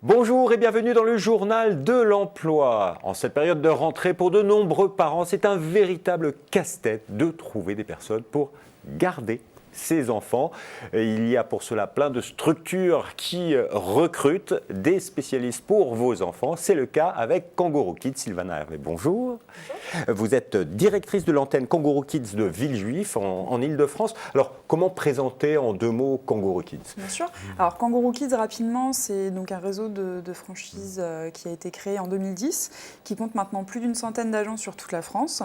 Bonjour et bienvenue dans le journal de l'emploi. En cette période de rentrée, pour de nombreux parents, c'est un véritable casse-tête de trouver des personnes pour garder ses enfants. Il y a pour cela plein de structures qui recrutent des spécialistes pour vos enfants. C'est le cas avec Kangourou Kids. Sylvana Hervé, bonjour. Vous êtes directrice de l'antenne Kangourou Kids de Villejuif en Ile-de-France. Alors, comment présenter en 2 mots Kangourou Kids ? Bien sûr. Alors, Kangourou Kids, rapidement, c'est donc un réseau de franchises qui a été créé en 2010, qui compte maintenant plus d'une centaine d'agences sur toute la France.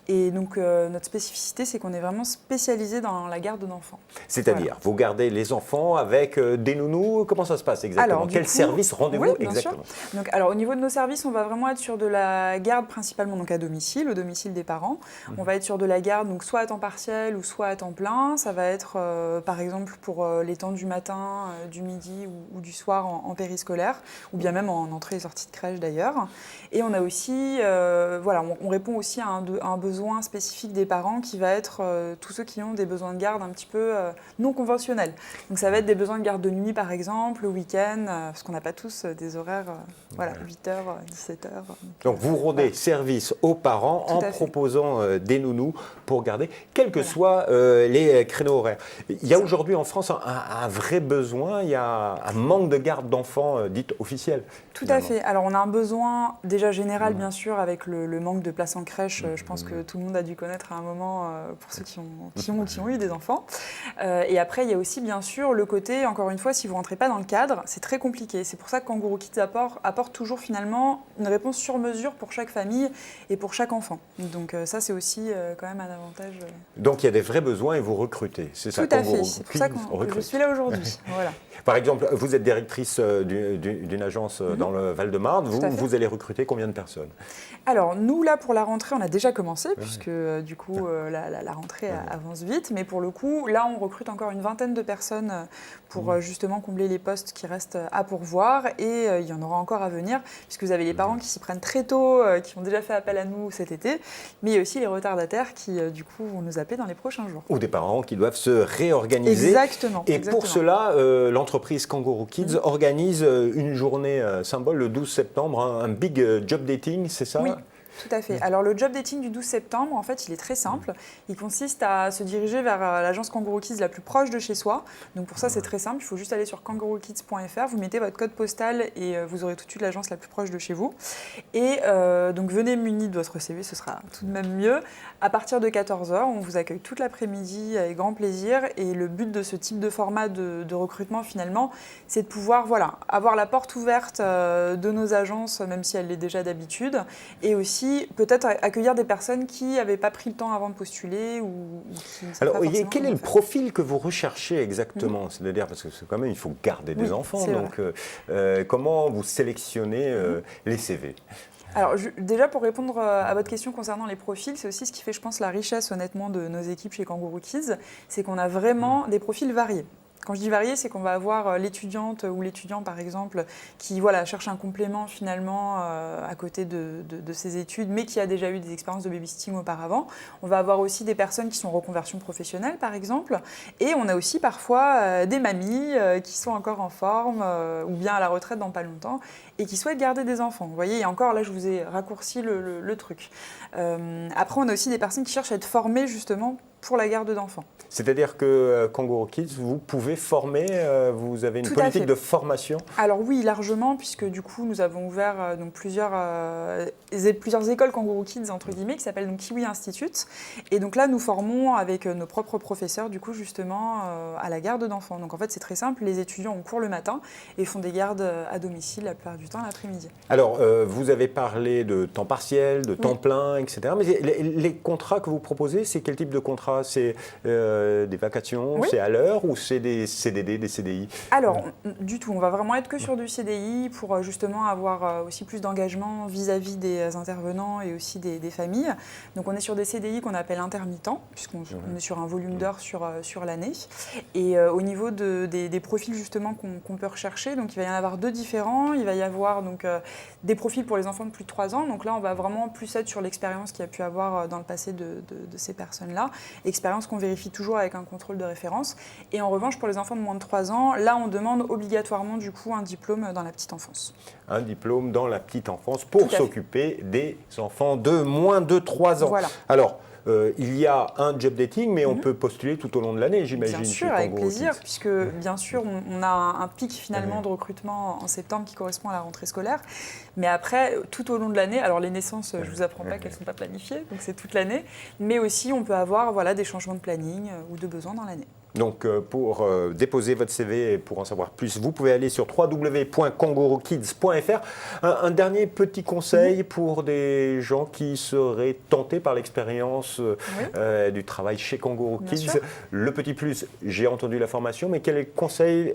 Et donc, notre spécificité, c'est qu'on est vraiment spécialisé dans la garde d'enfants. C'est-à-dire, voilà. Vous gardez les enfants avec des nounous, comment ça se passe exactement ? Alors, quel service rendez-vous exactement ? Donc, alors, au niveau de nos services, on va vraiment être sur de la garde principalement donc à domicile, au domicile des parents. On va être sur de la garde donc soit à temps partiel ou soit à temps plein. Ça va être par exemple pour les temps du matin, du midi ou du soir en périscolaire, ou bien même en entrée et sortie de crèche d'ailleurs. Et on a aussi, on répond aussi à un besoin spécifique des parents qui va être tous ceux qui ont des besoins de garde un petit peu non conventionnels. Donc ça va être des besoins de garde de nuit par exemple, le week-end, parce qu'on n'a pas tous des horaires 8h, 17h. Donc vous rendez service aux parents en proposant des nounous pour garder, quels que soient les créneaux horaires. Il y a aujourd'hui en France un vrai besoin, il y a un manque de garde d'enfants dite officielle. Tout à fait. Alors on a un besoin déjà général bien sûr avec le manque de places en crèche. Je pense que tout le monde a dû connaître à un moment pour ceux qui ont eu des enfants. Et après il y a aussi bien sûr le côté, encore une fois, si vous ne rentrez pas dans le cadre, c'est très compliqué. C'est pour ça que Kangourou Kids apporte toujours finalement une réponse sur mesure pour chaque famille et pour chaque enfant. Donc ça c'est aussi quand même un avantage. Donc il y a des vrais besoins et vous recrutez, c'est ça? Tout à fait, c'est pour ça que je suis là aujourd'hui. Voilà. Par exemple, vous êtes directrice d'une agence dans le Val-de-Marne, vous allez recruter combien de personnes? Alors nous là pour la rentrée on a déjà commencé puisque du coup la rentrée avance vite, mais pour le coup là on recrute encore une vingtaine de personnes pour justement combler les postes qui restent à pourvoir et il y en aura encore à venir puisque vous avez les parents qui s'y prennent très tôt, qui ont déjà fait appel à nous cet été, mais il y a aussi les retardataires qui du coup vont nous appeler dans les prochains jours. Ou des parents qui doivent se réorganiser. Exactement. Et pour cela, l'entreprise Kangourou Kids organise une journée symbole le 12 septembre, un big job dating, c'est ça? Oui. Tout à fait. Alors le job dating du 12 septembre, en fait, il est très simple. Il consiste à se diriger vers l'agence Kangourou Kids la plus proche de chez soi. Donc pour ça, c'est très simple. Il faut juste aller sur kangouroukids.fr, vous mettez votre code postal et vous aurez tout de suite l'agence la plus proche de chez vous. Et donc venez muni de votre CV, ce sera tout de même mieux. À partir de 14h, on vous accueille toute l'après-midi avec grand plaisir. Et le but de ce type de format de recrutement, finalement, c'est de pouvoir avoir la porte ouverte de nos agences, même si elle l'est déjà d'habitude, et aussi peut-être accueillir des personnes qui n'avaient pas pris le temps avant de postuler ou qui ne savent pas forcément quel est le profil que vous recherchez exactement? C'est-à-dire, parce que quand même, il faut garder des enfants, donc comment vous sélectionnez les CV? Alors déjà pour répondre à votre question concernant les profils, c'est aussi ce qui fait je pense la richesse honnêtement de nos équipes chez Kangourou Kids, c'est qu'on a vraiment des profils variés. Quand je dis varié, c'est qu'on va avoir l'étudiante ou l'étudiant, par exemple, qui cherche un complément finalement à côté de ses études, mais qui a déjà eu des expériences de babysitting auparavant. On va avoir aussi des personnes qui sont en reconversion professionnelle, par exemple. Et on a aussi parfois des mamies qui sont encore en forme ou bien à la retraite dans pas longtemps et qui souhaitent garder des enfants. Vous voyez, et encore là, je vous ai raccourci le truc. Après, on a aussi des personnes qui cherchent à être formées justement pour la garde d'enfants. C'est-à-dire que Kangourou Kids, vous pouvez former, vous avez une politique de formation? Alors oui, largement, puisque du coup, nous avons ouvert donc plusieurs écoles Kangourou Kids, entre guillemets, qui s'appellent donc Kiwi Institute. Et donc là, nous formons avec nos propres professeurs, du coup, justement, à la garde d'enfants. Donc en fait, c'est très simple, les étudiants ont cours le matin et font des gardes à domicile la plupart du temps l'après-midi. Alors, vous avez parlé de temps partiel, de temps plein, etc. Mais les contrats que vous proposez, c'est quel type de contrat? C'est des vacations, c'est à l'heure ou c'est des CDD, des CDI? Alors, du tout. On va vraiment être que sur du CDI pour justement avoir aussi plus d'engagement vis-à-vis des intervenants et aussi des familles. Donc, on est sur des CDI qu'on appelle intermittents, puisqu'on est sur un volume d'heures sur l'année. Et au niveau des profils justement qu'on peut rechercher, donc il va y en avoir 2 différents. Il va y avoir donc des profils pour les enfants de plus de 3 ans. Donc là, on va vraiment plus être sur l'expérience qu'il y a pu avoir dans le passé de ces personnes-là. Expérience qu'on vérifie toujours toujours avec un contrôle de référence. Et en revanche, pour les enfants de moins de 3 ans, là, on demande obligatoirement du coup un diplôme dans la petite enfance. Un diplôme dans la petite enfance pour s'occuper des enfants de moins de 3 ans. Voilà. Alors, il y a un job dating, mais on peut postuler tout au long de l'année, j'imagine. Bien sûr, avec plaisir, puisque bien sûr, on a un pic finalement de recrutement en septembre qui correspond à la rentrée scolaire. Mais après, tout au long de l'année, alors les naissances, je ne vous apprends pas qu'elles ne sont pas planifiées, donc c'est toute l'année. Mais aussi, on peut avoir des changements de planning ou de besoins dans l'année. Donc, pour déposer votre CV et pour en savoir plus, vous pouvez aller sur www.kangorokids.fr. Un dernier petit conseil pour des gens qui seraient tentés par l'expérience du travail chez Kangourou Kids. Le petit plus, j'ai entendu la formation, mais quel conseil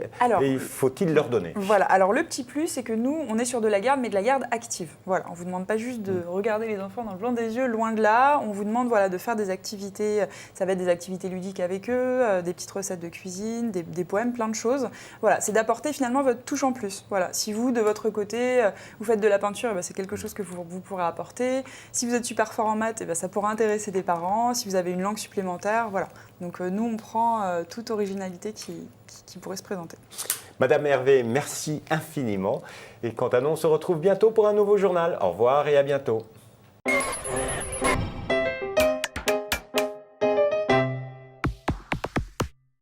faut-il leur donner? Voilà, alors le petit plus, c'est que nous, on est sur de la garde, mais de la garde active. Voilà, on ne vous demande pas juste de regarder les enfants dans le blanc des yeux, loin de là. On vous demande de faire des activités, ça va être des activités ludiques avec eux, des petites recettes de cuisine, des poèmes, plein de choses. Voilà, c'est d'apporter finalement votre touche en plus. Voilà, si vous, de votre côté, vous faites de la peinture, c'est quelque chose que vous pourrez apporter. Si vous êtes super fort en maths, ça pourra intéresser des parents. Si vous avez une langue supplémentaire, voilà. Donc nous, on prend toute originalité qui pourrait se présenter. Madame Hervé, merci infiniment. Et quant à nous, on se retrouve bientôt pour un nouveau journal. Au revoir et à bientôt.